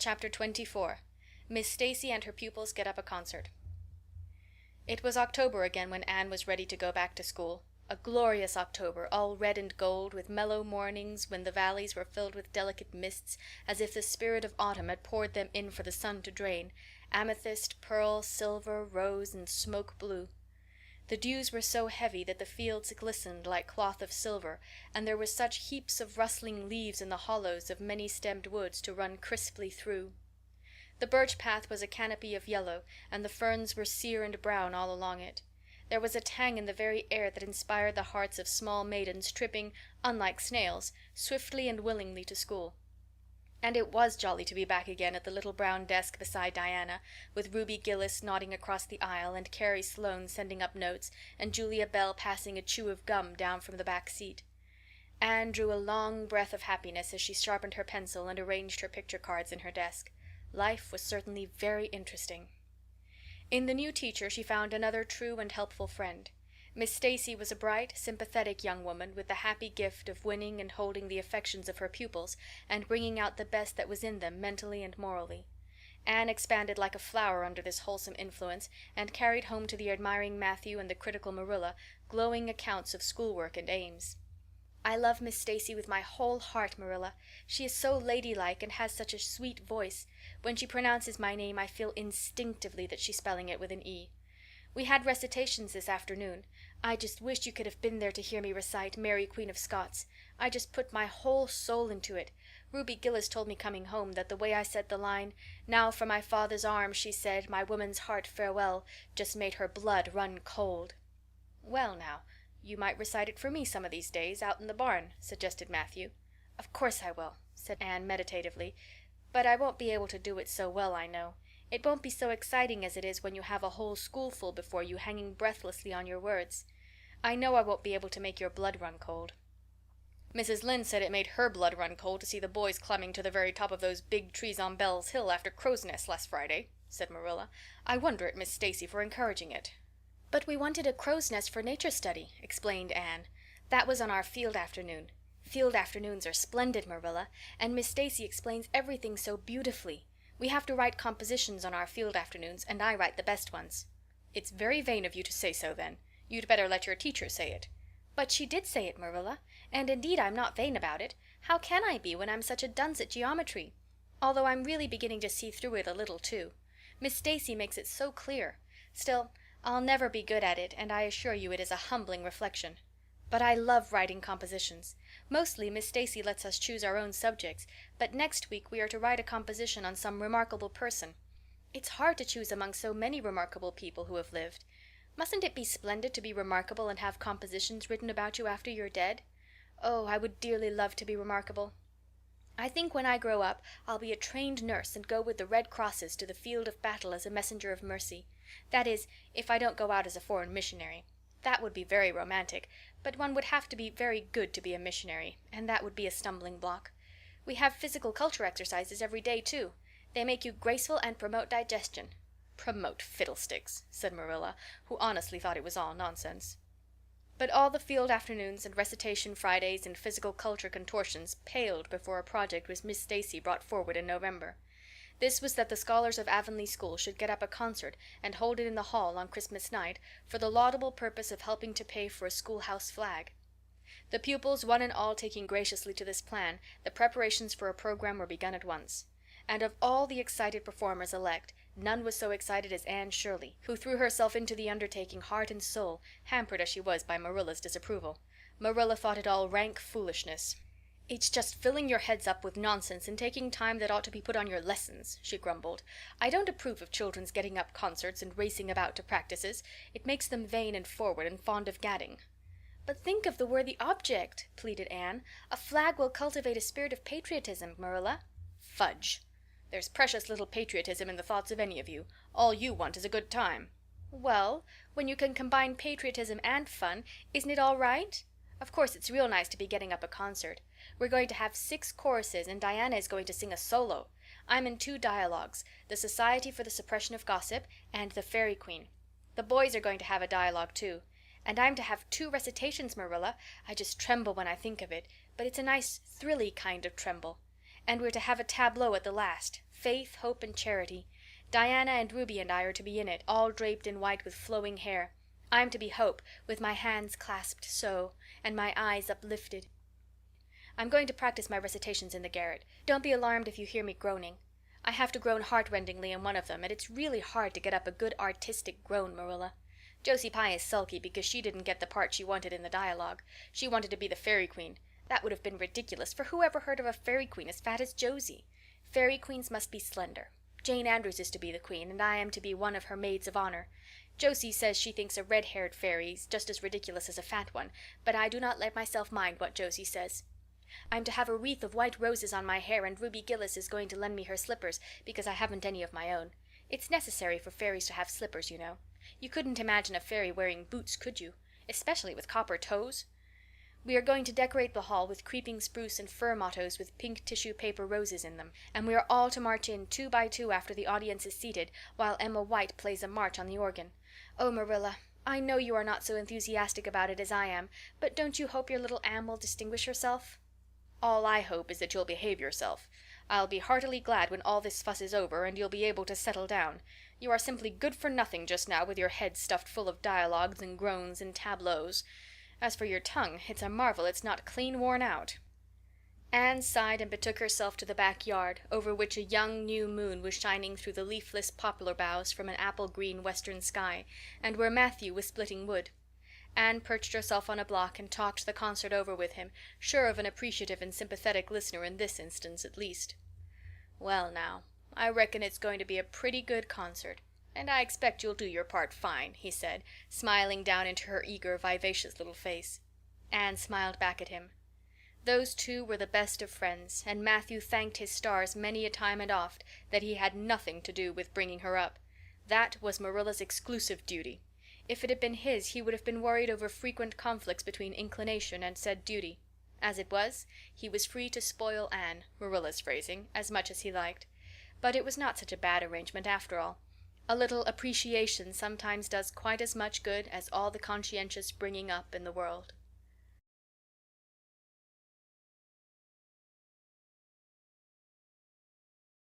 Chapter 24. Miss Stacy and her pupils get up a concert. It was October again when Anne was ready to go back to school. A glorious October, all red and gold, with mellow mornings when the valleys were filled with delicate mists, as if the spirit of autumn had poured them in for the sun to drain, amethyst, pearl, silver, rose, and smoke blue. The dews were so heavy that the fields glistened like cloth of silver, and there were such heaps of rustling leaves in the hollows of many-stemmed woods to run crisply through. The birch path was a canopy of yellow, and the ferns were sere and brown all along it. There was a tang in the very air that inspired the hearts of small maidens tripping, unlike snails, swiftly and willingly to school. And it was jolly to be back again at the little brown desk beside Diana, with Ruby Gillis nodding across the aisle, and Carrie Sloane sending up notes, and Julia Bell passing a chew of gum down from the back seat. Anne drew a long breath of happiness as she sharpened her pencil and arranged her picture cards in her desk. Life was certainly very interesting. In the new teacher she found another true and helpful friend. Miss Stacy was a bright, sympathetic young woman with the happy gift of winning and holding the affections of her pupils and bringing out the best that was in them mentally and morally. Anne expanded like a flower under this wholesome influence, and carried home to the admiring Matthew and the critical Marilla glowing accounts of schoolwork and aims. "I love Miss Stacy with my whole heart, Marilla. She is so ladylike and has such a sweet voice. When she pronounces my name I feel instinctively that she's spelling it with an E. We had recitations this afternoon. I just wish you could have been there to hear me recite Mary Queen of Scots. I just put my whole soul into it. Ruby Gillis told me coming home that the way I said the line, 'Now for my father's arms,' she said, 'my woman's heart farewell,' just made her blood run cold." "Well now, you might recite it for me some of these days, out in the barn," suggested Matthew. "Of course I will," said Anne meditatively. "But I won't be able to do it so well, I know. It won't be so exciting as it is when you have a whole schoolful before you hanging breathlessly on your words. I know I won't be able to make your blood run cold." "Mrs. Lynde said it made her blood run cold to see the boys climbing to the very top of those big trees on Bell's Hill after Crow's Nest last Friday," said Marilla. "I wonder at Miss Stacy for encouraging it." "But we wanted a crow's nest for nature study," explained Anne. "That was on our field afternoon. Field afternoons are splendid, Marilla, and Miss Stacy explains everything so beautifully. We have to write compositions on our field afternoons, and I write the best ones." "It's very vain of you to say so, then. You'd better let your teacher say it." "But she did say it, Marilla, and indeed I'm not vain about it. How can I be when I'm such a dunce at geometry? Although I'm really beginning to see through it a little too. Miss Stacy makes it so clear. Still, I'll never be good at it, and I assure you it is a humbling reflection. But I love writing compositions. Mostly Miss Stacy lets us choose our own subjects, but next week we are to write a composition on some remarkable person. It's hard to choose among so many remarkable people who have lived. Mustn't it be splendid to be remarkable and have compositions written about you after you're dead? Oh, I would dearly love to be remarkable. I think when I grow up I'll be a trained nurse and go with the Red Crosses to the field of battle as a messenger of mercy. That is, if I don't go out as a foreign missionary. That would be very romantic, but one would have to be very good to be a missionary, and that would be a stumbling block. We have physical culture exercises every day, too. They make you graceful and promote digestion." "Promote fiddlesticks," said Marilla, who honestly thought it was all nonsense. But all the field afternoons and recitation Fridays and physical culture contortions paled before a project which Miss Stacy brought forward in November. This was that the scholars of Avonlea School should get up a concert and hold it in the hall on Christmas night for the laudable purpose of helping to pay for a schoolhouse flag. The pupils one and all taking graciously to this plan, the preparations for a program were begun at once. And of all the excited performers elect, none was so excited as Anne Shirley, who threw herself into the undertaking heart and soul, hampered as she was by Marilla's disapproval. Marilla thought it all rank foolishness. "It's just filling your heads up with nonsense and taking time that ought to be put on your lessons," she grumbled. "I don't approve of children's getting up concerts and racing about to practices. It makes them vain and forward and fond of gadding." "But think of the worthy object," pleaded Anne. "A flag will cultivate a spirit of patriotism, Marilla." "Fudge! There's precious little patriotism in the thoughts of any of you. All you want is a good time." "Well, when you can combine patriotism and fun, isn't it all right? Of course it's real nice to be getting up a concert. We're going to have 6 choruses and Diana is going to sing a solo. I'm in 2 dialogues, the Society for the Suppression of Gossip and the Fairy Queen. The boys are going to have a dialogue too. And I'm to have 2 recitations, Marilla. I just tremble when I think of it, but it's a nice thrilly kind of tremble. And we're to have a tableau at the last. Faith, Hope, and Charity. Diana and Ruby and I are to be in it, all draped in white with flowing hair. I'm to be Hope, with my hands clasped so, and my eyes uplifted. I'm going to practice my recitations in the garret. Don't be alarmed if you hear me groaning. I have to groan heartrendingly in one of them, and it's really hard to get up a good artistic groan, Marilla. Josie Pye is sulky because she didn't get the part she wanted in the dialogue. She wanted to be the Fairy Queen. That would have been ridiculous, for who ever heard of a Fairy Queen as fat as Josie? Fairy Queens must be slender. Jane Andrews is to be the queen, and I am to be one of her maids of honor. Josie says she thinks a red-haired fairy's just as ridiculous as a fat one, but I do not let myself mind what Josie says. I'm to have a wreath of white roses on my hair, and Ruby Gillis is going to lend me her slippers because I haven't any of my own. It's necessary for fairies to have slippers, you know. You couldn't imagine a fairy wearing boots, could you? Especially with copper toes. We are going to decorate the hall with creeping spruce and fir mottos with pink tissue paper roses in them, and we are all to march in 2 by 2 after the audience is seated, while Emma White plays a march on the organ. Oh, Marilla, I know you are not so enthusiastic about it as I am, but don't you hope your little Anne will distinguish herself? All I hope is that you'll behave yourself. I'll be heartily glad when all this fuss is over and you'll be able to settle down. You are simply good for nothing just now, with your head stuffed full of dialogues and groans and tableaus. As for your tongue, it's a marvel it's not clean worn out. Anne sighed and betook herself to the backyard, over which a young new moon was shining through the leafless poplar boughs from an apple-green western sky, and where Matthew was splitting wood. Anne perched herself on a block and talked the concert over with him, sure of an appreciative and sympathetic listener in this instance at least. Well now, I reckon it's going to be a pretty good concert, and I expect you'll do your part fine, he said, smiling down into her eager, vivacious little face. Anne smiled back at him. Those two were the best of friends, and Matthew thanked his stars many a time and oft that he had nothing to do with bringing her up. That was Marilla's exclusive duty. If it had been his, he would have been worried over frequent conflicts between inclination and said duty. As it was, he was free to spoil Anne, Marilla's phrasing, as much as he liked. But it was not such a bad arrangement after all. A little appreciation sometimes does quite as much good as all the conscientious bringing up in the world.